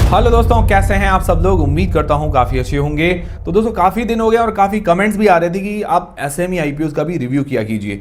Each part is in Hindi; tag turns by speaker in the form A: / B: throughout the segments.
A: हेलो दोस्तों, कैसे हैं आप सब लोग। उम्मीद करता हूं काफ़ी अच्छे होंगे। तो दोस्तों काफ़ी दिन हो गया और काफ़ी कमेंट्स भी आ रहे थे कि आप एसएमई आईपीओस का भी रिव्यू किया कीजिए,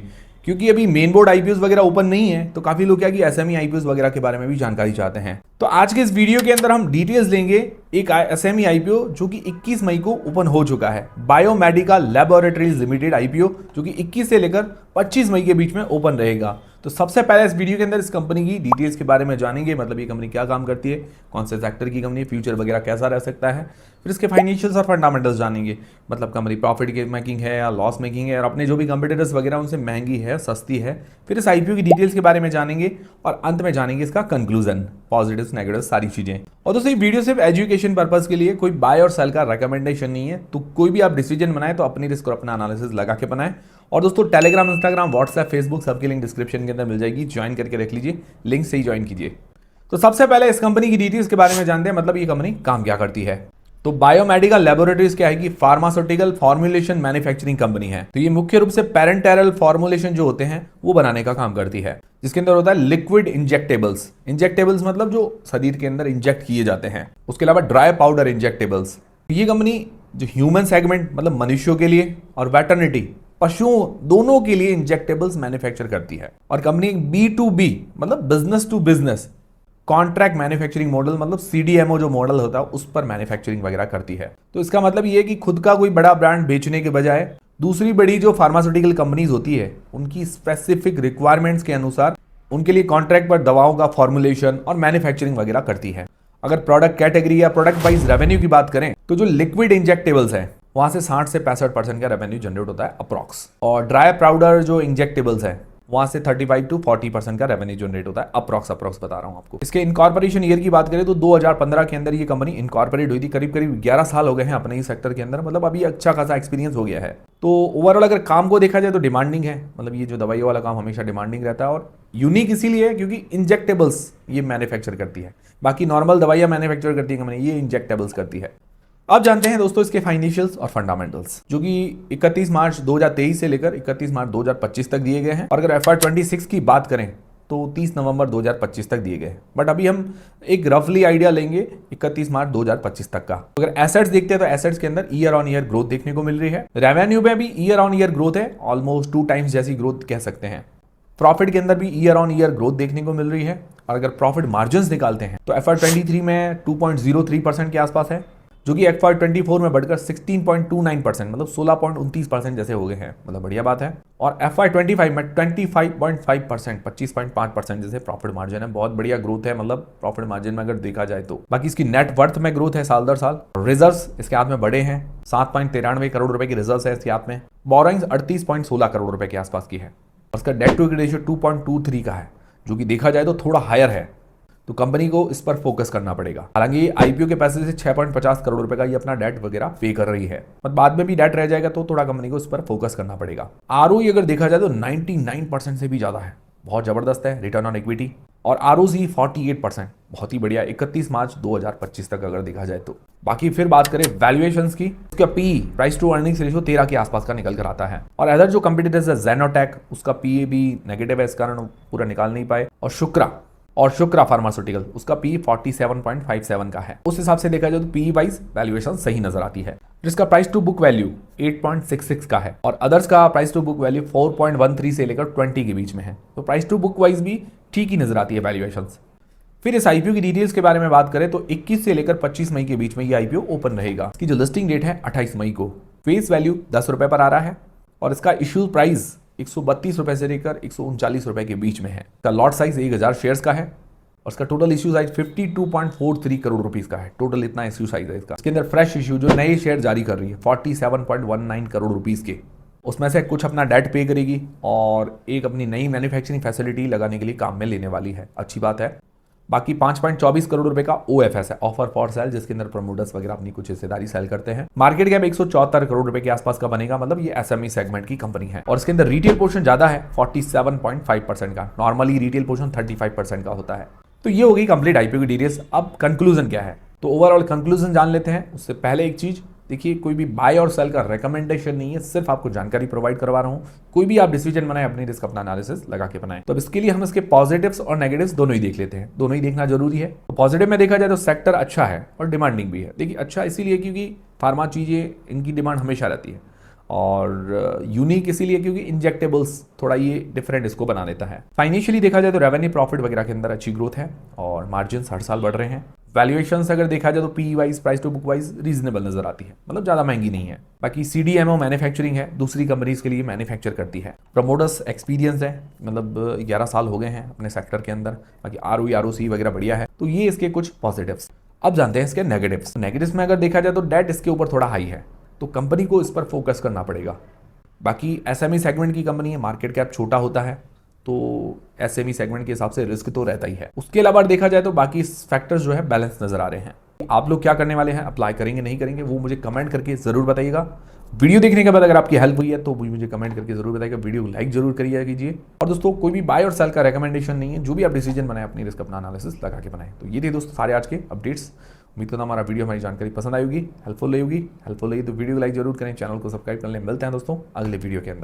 A: क्योंकि अभी मेन बोर्ड आईपीओस वगैरह ओपन नहीं है। तो काफ़ी लोग क्या कि एसएमई आईपीओस वगैरह के बारे में भी जानकारी चाहते हैं। तो आज के इस वीडियो के अंदर हम डिटेल्स लेंगे एक एसएमई आईपीओ जो कि 21 मई को ओपन हो चुका है, बायोमेडिका लैबोरेटरीज लिमिटेड आईपीओ, जो कि 21 से लेकर 25 मई के बीच में ओपन रहेगा। तो सबसे पहले इस वीडियो के अंदर इस कंपनी की डिटेल्स के बारे में जानेंगे, मतलब ये कंपनी क्या काम करती है, कौन से सेक्टर की कंपनी है, फ्यूचर वगैरह कैसा रह सकता है। फिर इसके फाइनेंशियल्स और फंडामेंटल्स जानेंगे, मतलब कंपनी प्रॉफिट के मेकिंग है या लॉस मेकिंग है, और अपने जो भी कंपटीटर्स वगैरह उनसे महंगी है, सस्ती है। फिर इस आईपीओ की डिटेल्स के बारे में जानेंगे और अंत में जानेंगे इसका कंक्लूजन, पॉजिटिव्स नेगेटिव्स सारी चीजें। और दोस्तों ये वीडियो सिर्फ एजुकेशन पर्पस के लिए, कोई बाय और सेल का रिकमेंडेशन नहीं है। तो कोई भी आप डिसीजन बनाए तो अपनी रिस्क और अपना एनालिसिस लगा के बनाए। और दोस्तों टेलीग्राम, इंस्टाग्राम, व्हाट्सएप, फेसबुक सबकी लिंक डिस्क्रिप्शन के अंदर मिल जाएगी, ज्वाइन करके रख लीजिए, लिंक से ही ज्वाइन कीजिए। तो सबसे पहले इस कंपनी की डिटेल्स के बारे में जानते हैं, मतलब ये कंपनी काम क्या करती है। तो बायोमेडिकल लैबोरेटरीज क्या है कि फार्मास्यूटिकल फॉर्मुलेशन मैन्युफैक्चरिंग कंपनी है। तो ये मुख्य रूप से पेरेंटेरल फॉर्मुलेशन जो होते हैं वो बनाने का काम करती है, जिसके अंदर होता है लिक्विड इंजेक्टेबल्स। इंजेक्टेबल्स मतलब जो शरीर के अंदर इंजेक्ट किए जाते हैं, उसके अलावा ड्राई पाउडर इंजेक्टेबल्स। ये कंपनी जो ह्यूमन सेगमेंट मतलब मनुष्यों के लिए और वेटर्निटी पशुओं दोनों के लिए इंजेक्टेबल्स मैन्युफैक्चर करती है। और कंपनी B2B मतलब business to business contract manufacturing model, मतलब CDMO जो मॉडल होता है उस पर मैन्युफैक्चरिंग वगैरह करती है। तो इसका मतलब ये है कि खुद का कोई बड़ा ब्रांड बेचने के बजाय दूसरी बड़ी जो फार्मास्यूटिकल कंपनीज होती है उनकी स्पेसिफिक रिक्वायरमेंट्स के अनुसार उनके लिए कॉन्ट्रैक्ट पर दवाओं का फॉर्मुलेशन और मैन्युफैक्चरिंग वगैरह करती है। अगर प्रोडक्ट कैटेगरी या प्रोडक्ट वाइज रेवेन्यू की बात करें तो जो लिक्विड इंजेक्टेबल्स है वहां से 60 से 65% का रेवेन्यू जनरेट होता है अप्रॉक्स, और ड्राई पाउडर जो इंजेक्टेबल्स है वहां से 35 to 40% का रेवेन्यू जनरेट होता है अप्रॉक्स बता रहा हूं आपको। इसके इनकॉर्पोरेशन ईयर की बात करें तो 2015 के अंदर ये कंपनी इनकॉर्पोरेट हुई थी। करीब 11 साल हो गए हैं अपने ही सेक्टर के अंदर, मतलब अभी अच्छा खासा एक्सपीरियंस हो गया है। तो ओवरऑल अगर काम को देखा जाए तो डिमांडिंग है, मतलब ये जो दवाइयों वाला काम हमेशा डिमांडिंग रहता है और यूनिक इसीलिए है क्योंकि इंजेक्टेबल्स ये मैन्युफैक्चर करती है। बाकी नॉर्मल दवाइयां मैन्युफैक्चर करती है कंपनी, ये इंजेक्टेबल्स करती है। अब जानते हैं दोस्तों इसके फाइनेंशियल्स और फंडामेंटल्स, जो कि 31 मार्च 2023 से लेकर 31 मार्च 2025 तक दिए गए हैं। और अगर FY26 की बात करें तो 30 नवंबर 2025 तक दिए गए। बट अभी हम एक रफली आइडिया लेंगे 31 मार्च 2025 तक का। अगर एसेट्स देखते हैं तो एसेट्स के अंदर ईयर ऑन ईयर ग्रोथ देखने को मिल रही है। रेवेन्यू में भी ईयर ऑन ईयर ग्रोथ है, ऑलमोस्ट 2 टाइम्स जैसी ग्रोथ कह सकते हैं। प्रॉफिट के अंदर भी ईयर ऑन ईयर ग्रोथ देखने को मिल रही है। और अगर प्रॉफिट मार्जिन निकालते हैं तो FY23 में 2.03% के आसपास है, जो कि FY24 में बढ़कर 16.29% मतलब 16.29% जैसे हो गए हैं, मतलब बढ़िया बात है। और FY25 में 25.5% 25.5% जैसे प्रॉफिट मार्जिन है, बहुत बढ़िया ग्रोथ है, मतलब प्रॉफिट मार्जिन में अगर देखा जाए तो। बाकी इसकी नेट वर्थ में ग्रोथ है साल दर साल। रिजर्व्स इसके हाथ में बड़े हैं, 7.93 करोड़ रुपए की रिजर्व्स है इसके हाथ में। बोरोइंग्स 38.16 करोड़ रुपए के आसपास की है। उसका डेट टू इक्विटी रेशियो 2.23 का है, जो कि देखा जाए तो थोड़ा हायर है। तो कंपनी को इस पर फोकस करना पड़ेगा। हालांकि आईपीओ के पैसे से 6.50 करोड़ रुपए का ये अपना डेट वगैरह पे कर रही है, पर बाद में भी डेट रह जाएगा तो थोड़ा कंपनी को इस पर फोकस करना पड़ेगा। ROE अगर देखा जाए तो 99% से भी ज्यादा है, बहुत जबरदस्त है रिटर्न ऑन इक्विटी। और ROC 48%, बहुत ही बढ़िया 31 मार्च 2025 तक अगर देखा जाए तो। बाकी फिर बात करें वैल्यूएशंस की, उसका PE price to earnings ratio 13 के आसपास का निकल कर आता है। और अदर जो कंपटीटर्स है जेनोटेक, उसका PE भी नेगेटिव है, इस कारण पूरा निकाल नहीं पाए। और शुक्रा फार्मास्यूटिकल, उसका PE 47.57 का है। उस हिसाब से देखा जाए तो PE वाइज वैल्यूएशन सही नजर आती है। जिसका प्राइस टू बुक वैल्यू 8.66 का है, और अदर्स का प्राइस टू बुक वैल्यू 4.13 से लेकर 20 के बीच में है। तो प्राइस टू बुक वाइज भी ठीक ही नजर आती है वैल्यूएशंस। फिर इस आईपीओ की डिटेल्स के बारे में बात करें तो 21 से लेकर 25 मई के बीच में ये आईपीओ ओपन रहेगा। इसकी जो लिस्टिंग डेट है 28 मई को। फेस वैल्यू 10 रुपए पर आ रहा है, और इसका इश्यू प्राइस 132 रुपए से लेकर 139 रुपए के बीच में है। इसका लॉट साइज 1000 शेयर्स का है, और इसका total issue size 52.43 crore rupees का है। टोटल इतना इश्यू साइज है इसका। इसके अंदर फ्रेश इश्यू जो नए शेयर जारी कर रही है 47.19 करोड़ रुपीस के, उसमें से कुछ अपना डेट पे करेगी और एक अपनी नई मैन्युफैक्चरिंग फैसिलिटी लगाने के लिए काम में लेने वाली है, अच्छी बात है। बाकी 5.24 करोड़ रुपए का OFS है, ऑफर फॉर सेल, जिसके अंदर प्रमोटर्स वगैरह अपनी कुछ हिस्सेदारी सेल करते हैं। मार्केट कैप 174 करोड़ रुपए के आसपास का बनेगा, मतलब ये SME सेगमेंट की कंपनी है। और इसके अंदर रिटेल पोर्शन ज्यादा है 47.5% का, नॉर्मली रिटेल पोर्शन 35% का होता है। तो ये हो गई कंप्लीट आईपीओ की डिटेल्स। अब कंक्लूजन क्या है, तो ओवरऑल कंक्लूजन जान लेते हैं। उससे पहले एक चीज देखिए कोई भी बाय और सेल का रिकमेंडेशन नहीं है, सिर्फ आपको जानकारी प्रोवाइड करवा रहा हूं। कोई भी आप डिसीजन बनाए अपनी रिस्क अपना एनालिसिस लगा के बनाए। तो अब इसके लिए हम इसके पॉजिटिव्स और नेगेटिव्स दोनों ही देख लेते हैं, दोनों ही देखना जरूरी है। तो पॉजिटिव में देखा जाए तो सेक्टर अच्छा है और डिमांडिंग भी है। देखिए अच्छा इसीलिए क्योंकि फार्मा चीजें इनकी डिमांड हमेशा रहती है, और यूनिक इसीलिए क्योंकि इंजेक्टेबल्स थोड़ा ये डिफरेंट इसको बना देता है। फाइनेंशियली देखा जाए तो रेवेन्यू प्रॉफिट वगैरह के अंदर अच्छी ग्रोथ है और मार्जिन हर साल बढ़ रहे हैं। वैल्यूएशंस अगर देखा जाए तो P wise price to book wise reasonable नजर आती है, मतलब ज्यादा महंगी नहीं है। बाकी सीडीएमओ मैन्युफैक्चरिंग है, दूसरी कंपनीज के लिए मैन्युफैक्चर करती है। प्रमोटर्स एक्सपीरियंस है, मतलब 11 साल हो गए हैं अपने सेक्टर के अंदर। बाकी आरओई वगैरह बढ़िया है। तो ये इसके कुछ पॉजिटिव्स। अब जानते हैं इसके नेगेटिव्स। नेगेटिव्स में अगर देखा जाए तो डेट इसके ऊपर थोड़ा हाई है, तो कंपनी को इस पर फोकस करना पड़ेगा। बाकी एसएमई सेगमेंट की कंपनी है, मार्केट कैप छोटा होता है, तो एसएमई सेगमेंट के हिसाब से रिस्क तो रहता ही है। उसके अलावा देखा जाए तो बाकी फैक्टर्स जो है बैलेंस नजर आ रहे हैं। आप लोग क्या करने वाले हैं, अप्लाई करेंगे नहीं करेंगे, वो मुझे कमेंट करके जरूर बताइएगा। वीडियो देखने के बाद अगर आपकी हेल्प हुई है तो मुझे कमेंट करके जरूर बताइएगा। वीडियो को लाइक जरूर करिए कीजिए। और दोस्तों कोई भी बाय और सेल का रिकमेंडेशन नहीं है, जो भी आप डिसीजन बनाए अपनी रिस्क अपना एनालिसिस लगा के बनाए। तो ये थे दोस्तों सारे आज के अपडेट्स। उम्मीद करता हूं हमारा वीडियो हमारी जानकारी पसंद आएगी, हेल्पफुल रहेगी। हेल्पफुल रही तो वीडियो को लाइक जरूर करें, चैनल को सब्सक्राइब कर लें। मिलते हैं दोस्तों अगले वीडियो के अंदर।